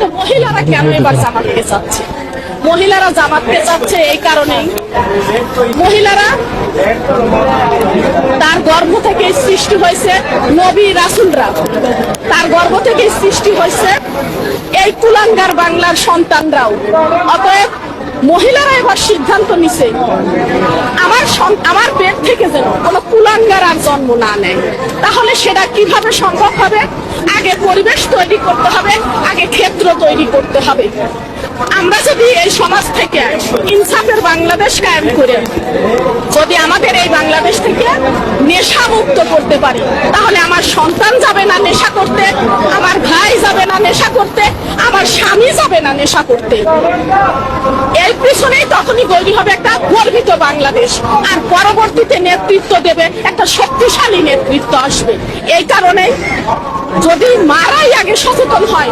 তো মহিলারা কেন এবার জামাতকে চাচ্ছে? মহিলারা জামাতকে চাচ্ছে এই কারণেই, মহিলারা তার গর্ভ থেকে সৃষ্টি হয়েছে নবী রাসূলরা, তার গর্ভ থেকে সৃষ্টি হয়েছে এই কুলাঙ্গার বাংলার সন্তানরাও। অতএব মহিলারা এবার সিদ্ধান্ত নিছে আমার পেট থেকে যেন কোনো কুলাঙ্গার আর জন্ম না নেয়। তাহলে সেটা কিভাবে সম্ভব হবে? আগে পরিবেশ তৈরি করতে হবে, আগে ক্ষেত্র তৈরি করতে হবে। আমরা যদি এই সমাজ থেকে ইনসাফের বাংলাদেশ কায়েম করে যদি আমাদের এই বাংলাদেশ থেকে নেশা মুক্ত করতে পারি, তাহলে আমার সন্তান যাবে না নেশা করতে, আমার ভাই যাবে না নেশা করতে, আমার স্বামী যাবে না নেশা করতে। এর পিছনেই তখনই তৈরি হবে একটা গর্বিত বাংলাদেশ, আর পরবর্তীতে নেতৃত্ব দেবে একটা শক্তিশালী নেতৃত্ব আসবে। এই কারণে যদি মারাই আগে সচেতন হয়,